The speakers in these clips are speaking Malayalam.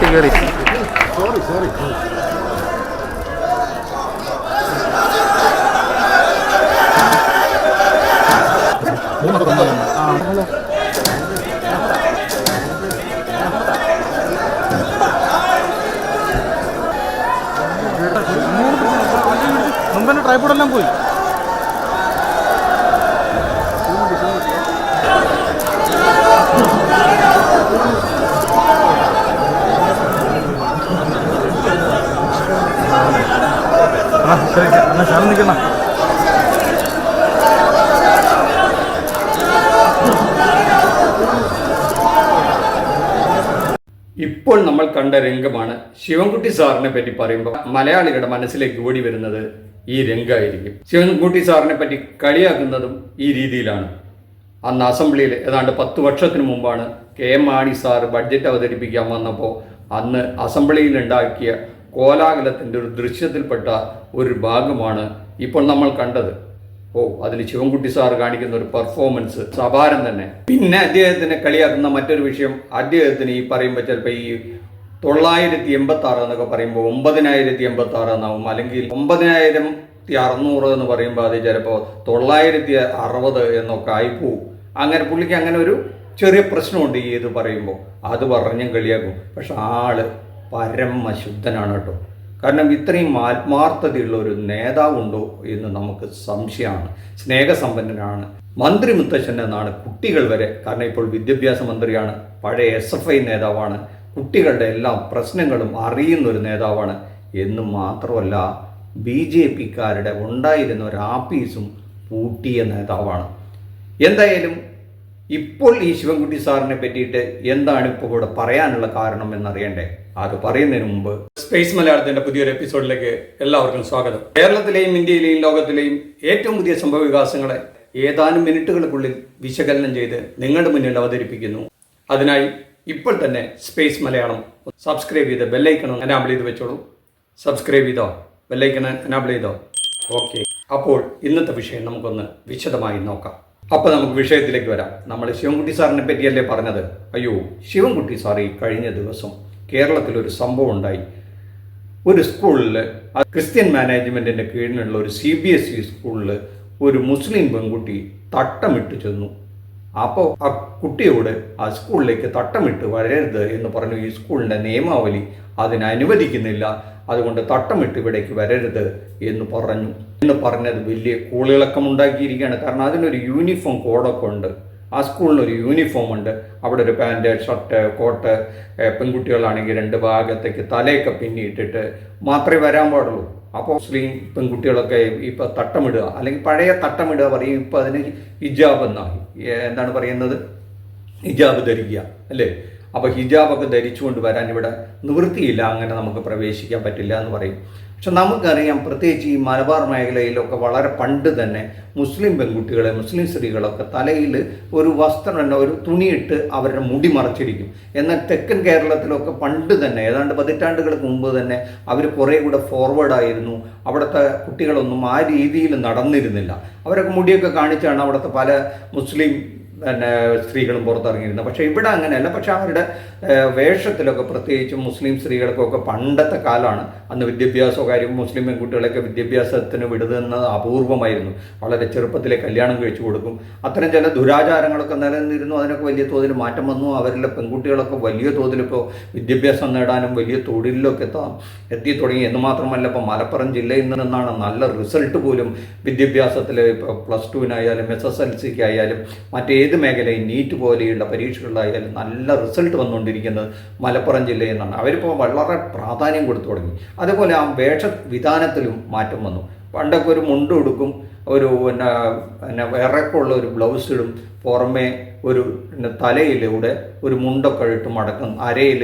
കയറി. സോറി മുമ്പേ ട്രൈപോഡെല്ലാം പോയി. സാധനം നിൽക്കണ ഇപ്പോൾ നമ്മൾ കണ്ട രംഗമാണ്. ശിവൻകുട്ടി സാറിനെ പറ്റി പറയുമ്പോൾ മലയാളികളുടെ മനസ്സിലേക്ക് ഓടി വരുന്നത് ഈ രംഗമായിരിക്കും. ശിവൻകുട്ടി സാറിനെ പറ്റി കളിയാക്കുന്നതും ഈ രീതിയിലാണ്. അന്ന് അസംബ്ലിയിൽ ഏതാണ്ട് 10 വർഷത്തിന് മുമ്പാണ് കെ.എം. മാണി സാറ് ബഡ്ജറ്റ് അവതരിപ്പിക്കാൻ വന്നപ്പോൾ അന്ന് അസംബ്ലിയിൽ ഉണ്ടാക്കിയ കോലാഹലത്തിൻ്റെ ഒരു ദൃശ്യത്തിൽപ്പെട്ട ഒരു ഭാഗമാണ് ഇപ്പോൾ നമ്മൾ കണ്ടത്. അതിൽ ശിവൻകുട്ടി സാർ കാണിക്കുന്ന ഒരു പെർഫോമൻസ് അപാരം തന്നെ. പിന്നെ അദ്ദേഹത്തിനെ കളിയാക്കുന്ന മറ്റൊരു വിഷയം, അദ്ദേഹത്തിന് ഈ പറയുമ്പോൾ ചിലപ്പോൾ ഈ 986 എന്നൊക്കെ പറയുമ്പോൾ 9086 എന്നാവും, അല്ലെങ്കിൽ 9600 എന്ന് പറയുമ്പോൾ അത് ചിലപ്പോൾ 960 എന്നൊക്കെ ആയിപ്പോവും. അങ്ങനെ പുള്ളിക്ക് അങ്ങനെ ഒരു ചെറിയ പ്രശ്നമുണ്ട് ഈ ഇത് പറയുമ്പോൾ. അത് പറഞ്ഞും കളിയാക്കും. പക്ഷെ ആള് പരമശുദ്ധനാണ് കേട്ടോ. കാരണം ഇത്രയും ആത്മാർത്ഥതയുള്ള ഒരു നേതാവുണ്ടോ എന്ന് നമുക്ക് സംശയമാണ്. സ്നേഹസമ്പന്നനാണ്. മന്ത്രി മുത്തശ്ശൻ എന്നാണ് കുട്ടികൾ വരെ, കാരണം ഇപ്പോൾ വിദ്യാഭ്യാസ മന്ത്രിയാണ്, പഴയ SFI നേതാവാണ്, കുട്ടികളുടെ എല്ലാ പ്രശ്നങ്ങളും അറിയുന്ന ഒരു നേതാവാണ്. എന്ന് മാത്രമല്ല BJPക്കാരുടെ ഉണ്ടായിരുന്ന ഒരു ആഫീസും പൂട്ടിയ നേതാവാണ്. എന്തായാലും ഇപ്പോൾ ഈ ശിവൻകുട്ടി സാറിനെ പറ്റിയിട്ട് എന്താണ് ഇപ്പോൾ ഇവിടെ പറയാനുള്ള കാരണം എന്നറിയണ്ടേ? അത് പറയുന്നതിന് മുമ്പ് സ്പേസ് മലയാളത്തിന്റെ പുതിയൊരു എപ്പിസോഡിലേക്ക് എല്ലാവർക്കും സ്വാഗതം. കേരളത്തിലെയും ഇന്ത്യയിലെയും ലോകത്തിലെയും ഏറ്റവും പുതിയ സംഭവ വികാസങ്ങളെ ഏതാനും മിനിറ്റുകൾക്കുള്ളിൽ വിശകലനം ചെയ്ത് നിങ്ങളുടെ മുന്നിൽ അവതരിപ്പിക്കുന്നു. അതിനായി ഇപ്പോൾ തന്നെ സ്പേസ് മലയാളം സബ്സ്ക്രൈബ് ചെയ്ത് ബെല്ലൈക്കൺ എനാബിൾ ചെയ്ത് വെച്ചോളൂ. സബ്സ്ക്രൈബ് ചെയ്തോ, ബെല്ലൈക്കൺ എനാബിൾ ചെയ്തോ? ഓക്കെ. അപ്പോൾ ഇന്നത്തെ വിഷയം നമുക്കൊന്ന് വിശദമായി നോക്കാം. അപ്പോൾ നമുക്ക് വിഷയത്തിലേക്ക് വരാം. നമ്മൾ ശിവൻകുട്ടി സാറിനെ പറ്റിയല്ലേ പറഞ്ഞത്? അയ്യോ, ശിവൻകുട്ടി സാർ ഈ കഴിഞ്ഞ ദിവസം കേരളത്തിലൊരു സംഭവം ഉണ്ടായി. ഒരു സ്കൂളിൽ, ക്രിസ്ത്യൻ മാനേജ്മെൻറ്റിൻ്റെ കീഴിലുള്ള ഒരു CBSE സ്കൂളിൽ ഒരു മുസ്ലിം പെൺകുട്ടി തട്ടമിട്ട് ചെന്നു. അപ്പോൾ ആ കുട്ടിയോട് ആ സ്കൂളിലേക്ക് തട്ടമിട്ട് വരരുത് എന്ന് പറഞ്ഞു. ഈ സ്കൂളിൻ്റെ നിയമാവലി അതിനനുവദിക്കുന്നില്ല, അതുകൊണ്ട് തട്ടമിട്ട് ഇവിടേക്ക് വരരുത് എന്ന് പറഞ്ഞത് വലിയ കൂളിളക്കമുണ്ടാക്കിയിരിക്കുകയാണ്. കാരണം അതിനൊരു യൂണിഫോം കോഡൊക്കെ ഉണ്ട്. ആ സ്കൂളിനൊരു യൂണിഫോം ഉണ്ട്. അവിടെ ഒരു പാൻറ്, ഷർട്ട്, കോട്ട്, പെൺകുട്ടികളാണെങ്കിൽ 2 ഭാഗത്തേക്ക് തലയൊക്കെ പിന്നിയിട്ടിട്ട് മാത്രമേ വരാൻ പാടുള്ളൂ. അപ്പോൾ മുസ്ലിം പെൺകുട്ടികളൊക്കെ ഇപ്പോൾ തട്ടമിടുക, അല്ലെങ്കിൽ പഴയ തട്ടമിടുക പറയും. ഇപ്പോൾ അതിന് ഹിജാബ് എന്നായി. എന്താണ് പറയുന്നത്? ഹിജാബ് ധരിക്കുക അല്ലേ? അപ്പോൾ ഹിജാബൊക്കെ ധരിച്ചുകൊണ്ട് വരാൻ ഇവിടെ നിവൃത്തിയില്ല, അങ്ങനെ നമുക്ക് പ്രവേശിക്കാൻ പറ്റില്ല എന്ന് പറയും. പക്ഷെ നമുക്കറിയാം, പ്രത്യേകിച്ച് ഈ മലബാർ മേഖലയിലൊക്കെ വളരെ പണ്ട് തന്നെ മുസ്ലിം പെൺകുട്ടികളെ, മുസ്ലിം സ്ത്രീകളൊക്കെ തലയിൽ ഒരു വസ്ത്രം, ഒരു തുണിയിട്ട് അവരുടെ മുടി മറച്ചിരിക്കും. എന്നാൽ തെക്കൻ കേരളത്തിലൊക്കെ പണ്ട് തന്നെ, ഏതാണ്ട് 10 പതിറ്റാണ്ടുകൾക്ക് മുമ്പ് തന്നെ അവർ കുറേ കൂടെ ഫോർവേഡായിരുന്നു. അവിടുത്തെ കുട്ടികളൊന്നും ആ രീതിയിൽ നടന്നിരുന്നില്ല. അവരൊക്കെ മുടിയൊക്കെ കാണിച്ചാണ് അവിടുത്തെ പല മുസ്ലിം സ്ത്രീകളും പുറത്തിറങ്ങിയിരുന്നത്. പക്ഷേ ഇവിടെ അങ്ങനെയല്ല. പക്ഷെ അവരുടെ വേഷത്തിലൊക്കെ, പ്രത്യേകിച്ചും മുസ്ലിം സ്ത്രീകൾക്കൊക്കെ പണ്ടത്തെ കാലമാണ്. അന്ന് വിദ്യാഭ്യാസ കാര്യം, മുസ്ലിം പെൺകുട്ടികളൊക്കെ വിദ്യാഭ്യാസത്തിന് വിടുന്നത് അപൂർവമായിരുന്നു. വളരെ ചെറുപ്പത്തിലെ കല്യാണം കഴിച്ചു കൊടുക്കും. അത്തരം ചില ദുരാചാരങ്ങളൊക്കെ നിലനിന്നിരുന്നു. അതിനൊക്കെ വലിയ തോതിൽ മാറ്റം വന്നു. അവരിലെ പെൺകുട്ടികളൊക്കെ വലിയ തോതിൽ ഇപ്പോൾ വിദ്യാഭ്യാസം നേടാനും വലിയ തൊഴിലിലൊക്കെ എത്തി തുടങ്ങി. എന്ന് മാത്രമല്ല, ഇപ്പോൾ മലപ്പുറം ജില്ലയിൽ നിന്നാണ് നല്ല റിസൾട്ട് പോലും വിദ്യാഭ്യാസത്തിൽ, ഇപ്പോൾ +2-നായാലും SSLC-ക്കായാലും മറ്റേത് മേഖലയും, നീറ്റ് പോലെയുള്ള പരീക്ഷകളിലായാലും നല്ല റിസൾട്ട് വന്നുകൊണ്ടിരിക്കുന്നത് മലപ്പുറം ജില്ലയിൽ നിന്നാണ്. അവരിപ്പോൾ വളരെ പ്രാധാന്യം കൊടുത്തു തുടങ്ങി. അതുപോലെ ആ വേഷവിധാനത്തിലും മാറ്റം വന്നു. പണ്ടൊക്കെ ഒരു മുണ്ട് ഉടുക്കും, ഒരു ഇറക്കമുള്ള ഒരു ബ്ലൗസ് ഇടും, പുറമേ ഒരു തലയിലൂടെ ഒരു മുണ്ടൊക്കെ ഇട്ട് മടക്കും. അരയിൽ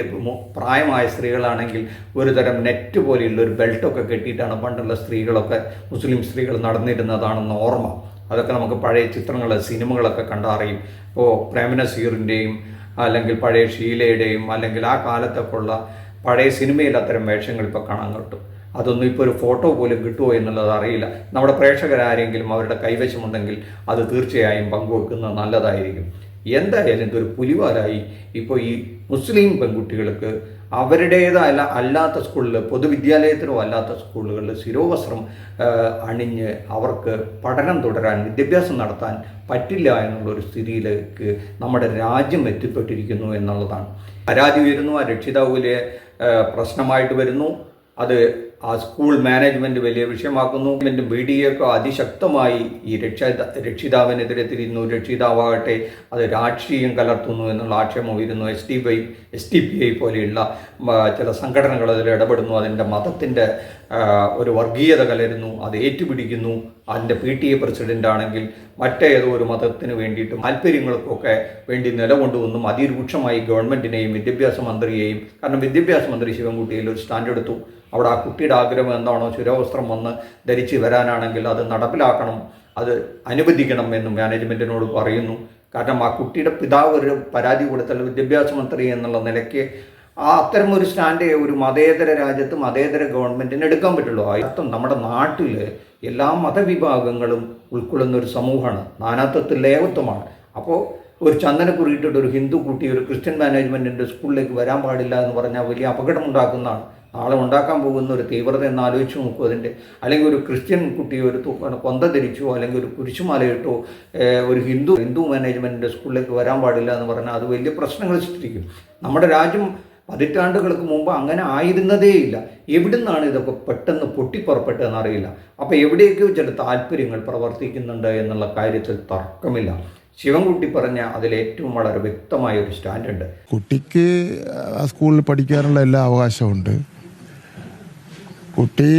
പ്രായമായ സ്ത്രീകളാണെങ്കിൽ ഒരു തരം നെറ്റ് പോലെയുള്ള ഒരു ബെൽറ്റൊക്കെ കെട്ടിയിട്ടാണ് പണ്ടുള്ള സ്ത്രീകളൊക്കെ, മുസ്ലിം സ്ത്രീകൾ നടന്നിരുന്നതാണെന്ന് ഓർമ്മ. അതൊക്കെ നമുക്ക് പഴയ ചിത്രങ്ങൾ, സിനിമകളൊക്കെ കണ്ടറിയും. ഇപ്പോൾ പ്രേംനസീറിൻ്റെയും അല്ലെങ്കിൽ പഴയ ഷീലയുടെയും അല്ലെങ്കിൽ ആ കാലത്തൊക്കെ ഉള്ള പഴയ സിനിമയിൽ അത്തരം വേഷങ്ങൾ ഇപ്പോൾ കാണാൻ കിട്ടും. അതൊന്നും ഇപ്പോൾ ഒരു ഫോട്ടോ പോലും കിട്ടുമോ എന്നുള്ളത് അറിയില്ല. നമ്മുടെ പ്രേക്ഷകരാരെങ്കിലും അവരുടെ കൈവശമുണ്ടെങ്കിൽ അത് തീർച്ചയായും പങ്കുവെക്കുന്നത് നല്ലതായിരിക്കും. എന്തായാലും ഇതൊരു പുലിവാലായി ഇപ്പോൾ ഈ മുസ്ലിം പെൺകുട്ടികൾക്ക് അല്ലാത്ത സ്കൂളിൽ, പൊതുവിദ്യാലയത്തിലോ അല്ലാത്ത സ്കൂളുകളിൽ ശിരോവസ്ത്രം അണിഞ്ഞ് അവർക്ക് പഠനം തുടരാൻ, വിദ്യാഭ്യാസം നടത്താൻ പറ്റില്ല എന്നുള്ളൊരു സ്ഥിതിയിലേക്ക് നമ്മുടെ രാജ്യം എത്തിപ്പെട്ടിരിക്കുന്നു എന്നുള്ളതാണ്. പരാതി വരുന്നു, ആ രക്ഷിതാവിലെ പ്രശ്നമായിട്ട് വരുന്നു, അത് ആ സ്കൂൾ മാനേജ്മെൻറ്റ് വലിയ വിഷയമാക്കുന്നു. മീഡിയയൊക്കെ അതിശക്തമായി ഈ രക്ഷിതാവിനെതിരെ തിരിയുന്നു. രക്ഷിതാവാകട്ടെ അത് രാഷ്ട്രീയം കലർത്തുന്നു എന്നുള്ള ആക്ഷേപം വരുന്നു. SDPI പോലെയുള്ള ചില സംഘടനകൾ അതിൽ ഇടപെടുന്നു. അതിൻ്റെ മതത്തിൻ്റെ ഒരു വർഗീയത കലരുന്നു, അത് ഏറ്റുപിടിക്കുന്നു. അതിൻ്റെ PTA പ്രസിഡൻ്റ് ആണെങ്കിൽ മറ്റേതോ ഒരു മതത്തിന് വേണ്ടിയിട്ട് താല്പര്യങ്ങൾക്കൊക്കെ വേണ്ടി നിലകൊണ്ടുവന്നും അതിരൂക്ഷമായി ഗവൺമെൻറ്റിനെയും വിദ്യാഭ്യാസ മന്ത്രിയെയും, കാരണം വിദ്യാഭ്യാസ മന്ത്രി ശിവൻകുട്ടിയിൽ ഒരു സ്റ്റാൻഡ് എടുത്തു. അവിടെ ആ കുട്ടിയുടെ ആഗ്രഹം എന്താണോ, ശിരോവസ്ത്രം വന്ന് ധരിച്ച് വരാനാണെങ്കിൽ അത് നടപ്പിലാക്കണം, അത് അനുവദിക്കണം എന്നും മാനേജ്മെൻറ്റിനോട് പറയുന്നു. കാരണം ആ കുട്ടിയുടെ പിതാവ് ഒരു പരാതി കൊടുത്താൽ വിദ്യാഭ്യാസ മന്ത്രി എന്നുള്ള നിലയ്ക്ക് അത്തരമൊരു സ്റ്റാൻഡ് ഒരു മതേതര രാജ്യത്ത് മതേതര ഗവൺമെൻറ്റിന് എടുക്കാൻ പറ്റുള്ളൂ. അർത്ഥം നമ്മുടെ നാട്ടിൽ എല്ലാ മതവിഭാഗങ്ങളും ഉൾക്കൊള്ളുന്ന ഒരു സമൂഹമാണ്, നാനാത്വത്തിൽ ഏകത്വമാണ്. അപ്പോൾ ഒരു ചന്ദനക്കുറിയിട്ടിട്ട് ഒരു ഹിന്ദു കുട്ടി ഒരു ക്രിസ്ത്യൻ മാനേജ്മെൻറ്റിൻ്റെ സ്കൂളിലേക്ക് വരാൻ പാടില്ല എന്ന് പറഞ്ഞാൽ വലിയ അപകടമുണ്ടാക്കുന്നതാണ്. നാളെ ഉണ്ടാക്കാൻ പോകുന്ന ഒരു തീവ്രത എന്ന് ആലോചിച്ച് നോക്കും അതിൻ്റെ. അല്ലെങ്കിൽ ഒരു ക്രിസ്ത്യൻ കുട്ടി ഒരു കൊന്ത ധരിച്ചോ അല്ലെങ്കിൽ ഒരു കുരിശുമാലയിട്ടോ ഒരു ഹിന്ദു മാനേജ്മെൻറ്റിൻ്റെ സ്കൂളിലേക്ക് വരാൻ പാടില്ല എന്ന് പറഞ്ഞാൽ അത് വലിയ പ്രശ്നങ്ങൾ സൃഷ്ടിക്കും. നമ്മുടെ രാജ്യം പതിറ്റാണ്ടുകൾക്ക് മുമ്പ് അങ്ങനെ ആയിരുന്നതേയില്ല. എവിടുന്നാണ് ഇതൊക്കെ പെട്ടെന്ന് പൊട്ടിപ്പുറപ്പെട്ടതെന്ന് അറിയില്ല. അപ്പോൾ എവിടെയൊക്കെയോ ചില താല്പര്യങ്ങൾ പ്രവർത്തിക്കുന്നുണ്ട് എന്നുള്ള കാര്യത്തിൽ തർക്കമില്ല. ശിവൻകുട്ടി പറഞ്ഞ അതിലേറ്റവും വളരെ വ്യക്തമായ ഒരു സ്റ്റാൻഡുണ്ട്. കുട്ടിക്ക് ആ സ്കൂളിൽ പഠിക്കാനുള്ള എല്ലാ അവകാശമുണ്ട്. കുട്ടി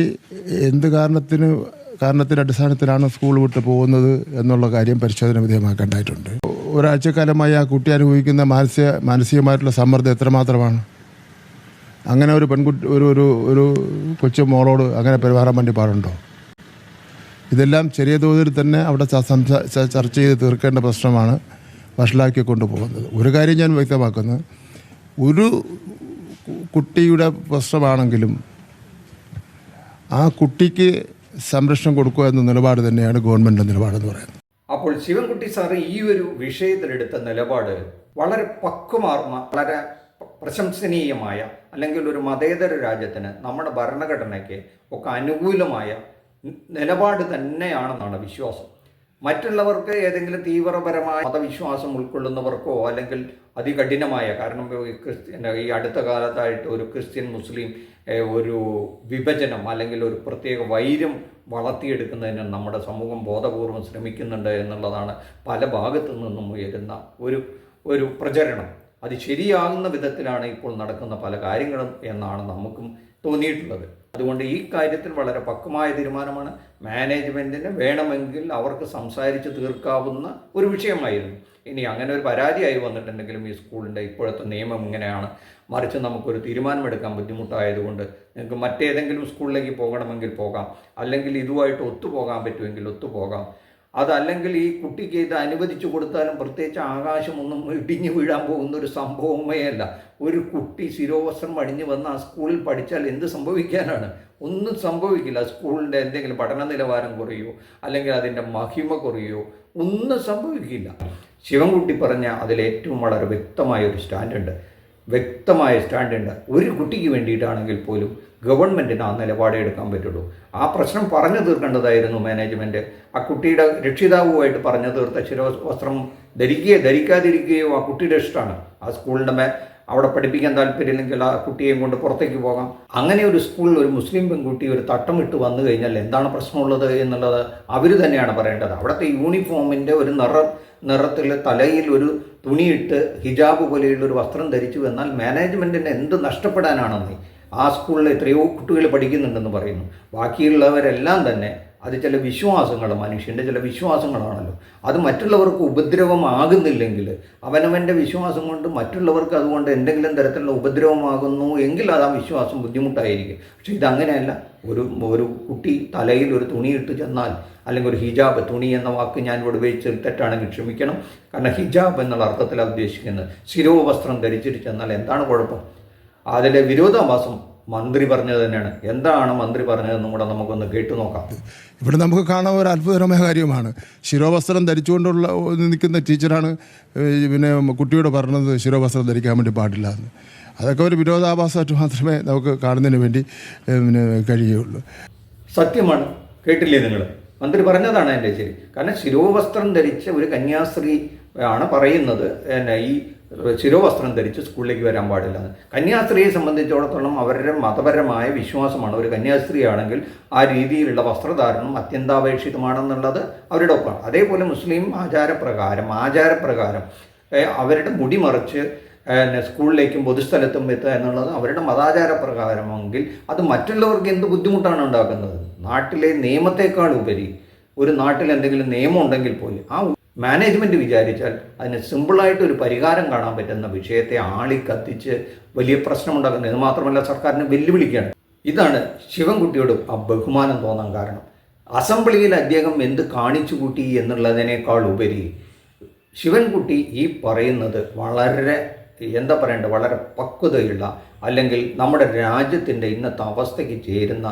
എന്ത് കാരണത്തിൻ്റെ അടിസ്ഥാനത്തിലാണ് സ്കൂൾ വിട്ട് പോകുന്നത് എന്നുള്ള കാര്യം പരിശോധന വിധേയമാക്കേണ്ടതായിട്ടുണ്ട്. ഒരാഴ്ചക്കാലമായി ആ കുട്ടി അനുഭവിക്കുന്ന മാനസികമായിട്ടുള്ള സമ്മർദ്ദം എത്രമാത്രമാണ്? അങ്ങനെ ഒരു പെൺകുട്ടി ഒരു കൊച്ചു മോളോട് അങ്ങനെ പെരുമാറാൻ വേണ്ടി പാടുണ്ടോ? ഇതെല്ലാം ചെറിയ തോതിൽ തന്നെ അവിടെ ചർച്ച ചെയ്ത് തീർക്കേണ്ട പ്രശ്നമാണ് വഷളാക്കി കൊണ്ടുപോകുന്നത്. ഒരു കാര്യം ഞാൻ വ്യക്തമാക്കുന്നത്, ഒരു കുട്ടിയുടെ പ്രശ്നമാണെങ്കിലും ആ കുട്ടിക്ക് സംരക്ഷണം കൊടുക്കുക എന്ന നിലപാട് തന്നെയാണ് ഗവൺമെൻറ്റിൻ്റെ നിലപാടെന്ന് പറയുന്നത്. അപ്പോൾ ശിവൻകുട്ടി സാറ് ഈ ഒരു വിഷയത്തിലെടുത്ത നിലപാട് വളരെ പക്വമാർന്ന, വളരെ പ്രശംസനീയമായ, അല്ലെങ്കിൽ ഒരു മതേതര രാജ്യത്തിന്, നമ്മുടെ ഭരണഘടനയ്ക്ക് ഒക്കെ അനുകൂലമായ നിലപാട് തന്നെയാണെന്നാണ് വിശ്വാസം. മറ്റുള്ളവർക്ക് ഏതെങ്കിലും തീവ്രപരമായ മതവിശ്വാസം ഉൾക്കൊള്ളുന്നവർക്കോ അല്ലെങ്കിൽ അതികഠിനമായ, കാരണം ഈ അടുത്ത കാലത്തായിട്ട് ഒരു ക്രിസ്ത്യൻ മുസ്ലിം ഒരു വിഭജനം അല്ലെങ്കിൽ ഒരു പ്രത്യേക വൈര്യം വളർത്തിയെടുക്കുന്നതിന് നമ്മുടെ സമൂഹം ബോധപൂർവം ശ്രമിക്കുന്നുണ്ട് എന്നുള്ളതാണ് പല ഭാഗത്തു നിന്നും ഉയരുന്ന ഒരു പ്രചരണം. അത് ശരിയാകുന്ന വിധത്തിലാണ് ഇപ്പോൾ നടക്കുന്ന പല കാര്യങ്ങളും എന്നാണ് നമുക്കും തോന്നിയിട്ടുള്ളത്. അതുകൊണ്ട് ഈ കാര്യത്തിൽ വളരെ പക്വമായ തീരുമാനമാണ്. മാനേജ്മെൻറ്റിന് വേണമെങ്കിൽ അവർക്ക് സംസാരിച്ച് തീർക്കാവുന്ന ഒരു വിഷയമായിരുന്നു. ഇനി അങ്ങനെ ഒരു പരാതിയായി വന്നിട്ടുണ്ടെങ്കിലും ഈ സ്കൂളിൻ്റെ ഇപ്പോഴത്തെ നിയമം ഇങ്ങനെയാണ്, മറിച്ച് നമുക്കൊരു തീരുമാനമെടുക്കാൻ ബുദ്ധിമുട്ടായതുകൊണ്ട് നിങ്ങൾക്ക് മറ്റേതെങ്കിലും സ്കൂളിലേക്ക് പോകണമെങ്കിൽ പോകാം, അല്ലെങ്കിൽ ഇതുമായിട്ട് ഒത്തുപോകാൻ പറ്റുമെങ്കിൽ ഒത്തുപോകാം. അതല്ലെങ്കിൽ ഈ കുട്ടിക്ക് ഇത് അനുവദിച്ചു കൊടുത്താലും പ്രത്യേകിച്ച് ആകാശമൊന്നും ഇടിഞ്ഞു വീഴാൻ പോകുന്ന ഒരു സംഭവമേ അല്ല. ഒരു കുട്ടി ശിരോവസ്ത്രം അണിഞ്ഞ് വന്ന് ആ സ്കൂളിൽ പഠിച്ചാൽ എന്ത് സംഭവിക്കാനാണ്? ഒന്നും സംഭവിക്കില്ല. സ്കൂളിൻ്റെ എന്തെങ്കിലും പഠന നിലവാരം കുറയോ അല്ലെങ്കിൽ അതിൻ്റെ മഹിമ കുറയോ ഒന്നും സംഭവിക്കില്ല. ശിവൻകുട്ടി പറഞ്ഞ അതിലേറ്റവും വളരെ വ്യക്തമായൊരു സ്റ്റാൻഡുണ്ട്. ഒരു കുട്ടിക്ക് വേണ്ടിയിട്ടാണെങ്കിൽ പോലും ഗവൺമെൻറ്റിന് ആ നിലപാടേ എടുക്കാൻ പറ്റുള്ളൂ. ആ പ്രശ്നം പറഞ്ഞു തീർക്കേണ്ടതായിരുന്നു മാനേജ്മെൻറ്റ്. ആ കുട്ടിയുടെ രക്ഷിതാവുമായിട്ട് പറഞ്ഞു തീർത്ത ശിരോവസ്ത്രം ധരിക്കാതിരിക്കുകയോ ആ കുട്ടിയുടെ ഇഷ്ടമാണ്. ആ സ്കൂളിൻ്റെ അവിടെ പഠിപ്പിക്കാൻ താല്പര്യമില്ലെങ്കിൽ ആ കുട്ടിയെയും കൊണ്ട് പുറത്തേക്ക് പോകാം. അങ്ങനെ ഒരു സ്കൂളിൽ ഒരു മുസ്ലിം പെൺകുട്ടി ഒരു തട്ടമിട്ട് വന്നു കഴിഞ്ഞാൽ എന്താണ് പ്രശ്നമുള്ളത് എന്നുള്ളത് അവർ തന്നെയാണ് പറയേണ്ടത്. അവിടുത്തെ യൂണിഫോമിൻ്റെ ഒരു നിറത്തിൽ തലയിൽ ഒരു തുണിയിട്ട് ഹിജാബ് പോലെയുള്ള ഒരു വസ്ത്രം ധരിച്ചു വന്നാൽ മാനേജ്മെൻറ്റിന് എന്ത് നഷ്ടപ്പെടാനാണെന്ന്. ആ സ്കൂളിൽ എത്രയോ കുട്ടികൾ പഠിക്കുന്നുണ്ടെന്ന് പറയുന്നു. ബാക്കിയുള്ളവരെല്ലാം തന്നെ അത് ചില വിശ്വാസങ്ങൾ, മനുഷ്യൻ്റെ ചില വിശ്വാസങ്ങളാണല്ലോ, അത് മറ്റുള്ളവർക്ക് ഉപദ്രവമാകുന്നില്ലെങ്കിൽ, അവനവൻ്റെ വിശ്വാസം കൊണ്ട് മറ്റുള്ളവർക്ക് അതുകൊണ്ട് എന്തെങ്കിലും തരത്തിലുള്ള ഉപദ്രവമാകുന്നു എങ്കിൽ അത് ആ വിശ്വാസം ബുദ്ധിമുട്ടായിരിക്കും. പക്ഷേ ഇതങ്ങനെയല്ല. ഒരു കുട്ടി തലയിൽ ഒരു തുണിയിട്ട് ചെന്നാൽ, അല്ലെങ്കിൽ ഒരു ഹിജാബ്, തുണി എന്ന വാക്ക് ഞാൻ ഇവിടെ ഉപയോഗിച്ച് തെറ്റാണെങ്കിൽ ക്ഷമിക്കണം, കാരണം ഹിജാബ് എന്നുള്ള അർത്ഥത്തിലാണ് ഉദ്ദേശിക്കുന്നത്. ശിരോവസ്ത്രം ധരിച്ചിട്ട് ചെന്നാൽ എന്താണ് കുഴപ്പം? അതിലെ വിരോധാഭാസം മന്ത്രി പറഞ്ഞത് തന്നെയാണ്. എന്താണ് മന്ത്രി പറഞ്ഞതെന്നും കൂടെ നമുക്കൊന്ന് കേട്ടു നോക്കാം. ഇവിടെ നമുക്ക് കാണാൻ ഒരു അത്ഭുതകരമായ കാര്യമാണ്. ശിരോവസ്ത്രം ധരിച്ചുകൊണ്ടുള്ള നിൽക്കുന്ന ടീച്ചറാണ് പിന്നെ കുട്ടിയോട് പറഞ്ഞത് ശിരോവസ്ത്രം ധരിക്കാൻ വേണ്ടി പാടില്ല എന്ന്. അതൊക്കെ ഒരു വിരോധാഭാസമായിട്ട് മാത്രമേ നമുക്ക് കാണുന്നതിന് വേണ്ടി പിന്നെ കഴിയുകയുള്ളൂ. സത്യമാണ്, കേട്ടില്ലേ നിങ്ങൾ? മന്ത്രി പറഞ്ഞതാണ് എൻ്റെ ശരി. കാരണം ശിരോവസ്ത്രം ധരിച്ച ഒരു കന്യാസ്ത്രീ ആണ് പറയുന്നത് ഈ ശിരോവസ്ത്രം ധരിച്ച് സ്കൂളിലേക്ക് വരാൻ പാടില്ല എന്ന്. കന്യാസ്ത്രീയെ സംബന്ധിച്ചിടത്തോളം അവരുടെ മതപരമായ വിശ്വാസമാണ്. ഒരു കന്യാസ്ത്രീ ആണെങ്കിൽ ആ രീതിയിലുള്ള വസ്ത്രധാരണം അത്യന്താപേക്ഷിതമാണെന്നുള്ളത് അവരുടെ ഒപ്പാണ്. അതേപോലെ മുസ്ലിം ആചാരപ്രകാരം അവരുടെ മുടി മറിച്ച് സ്കൂളിലേക്കും പൊതുസ്ഥലത്തും എത്തുക എന്നുള്ളത് അവരുടെ മതാചാര പ്രകാരമെങ്കിൽ അത് മറ്റുള്ളവർക്ക് എന്ത് ബുദ്ധിമുട്ടാണ് ഉണ്ടാക്കുന്നത്? നാട്ടിലെ നിയമത്തെക്കാൾ ഉപരി ഒരു നാട്ടിൽ എന്തെങ്കിലും നിയമം ഉണ്ടെങ്കിൽ പോലും ആ മാനേജ്മെൻറ്റ് വിചാരിച്ചാൽ അതിന് സിമ്പിളായിട്ട് ഒരു പരിഹാരം കാണാൻ പറ്റുന്ന വിഷയത്തെ കത്തിച്ച് വലിയ പ്രശ്നമുണ്ടാക്കുന്നത്. ഇത് മാത്രമല്ല, സർക്കാരിനെ വെല്ലുവിളിക്കുകയാണ്. ഇതാണ് ശിവൻകുട്ടിയോട് ആ ബഹുമാനം തോന്നാൻ കാരണം. അസംബ്ലിയിൽ അദ്ദേഹം എന്ത് കാണിച്ചു കൂട്ടി എന്നുള്ളതിനേക്കാൾ ഉപരി ശിവൻകുട്ടി ഈ പറയുന്നത് വളരെ വളരെ പക്വതയുള്ള, അല്ലെങ്കിൽ നമ്മുടെ രാജ്യത്തിൻ്റെ ഇന്നത്തെ അവസ്ഥയ്ക്ക് ചേരുന്ന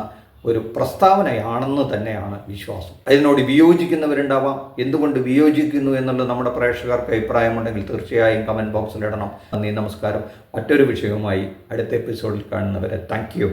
ഒരു പ്രസ്താവനയാണെന്ന് തന്നെയാണ് വിശ്വാസം. അതിനോട് വിയോജിക്കുന്നവരുണ്ടാവാം. എന്തുകൊണ്ട് വിയോജിക്കുന്നു എന്നുള്ളത് നമ്മുടെ പ്രേക്ഷകർക്ക് അഭിപ്രായമുണ്ടെങ്കിൽ തീർച്ചയായും കമൻറ്റ് ബോക്സിൽ ഇടണം. നന്ദി, നമസ്കാരം. മറ്റൊരു വിഷയവുമായി അടുത്ത എപ്പിസോഡിൽ കാണുന്നവരെ താങ്ക് യു.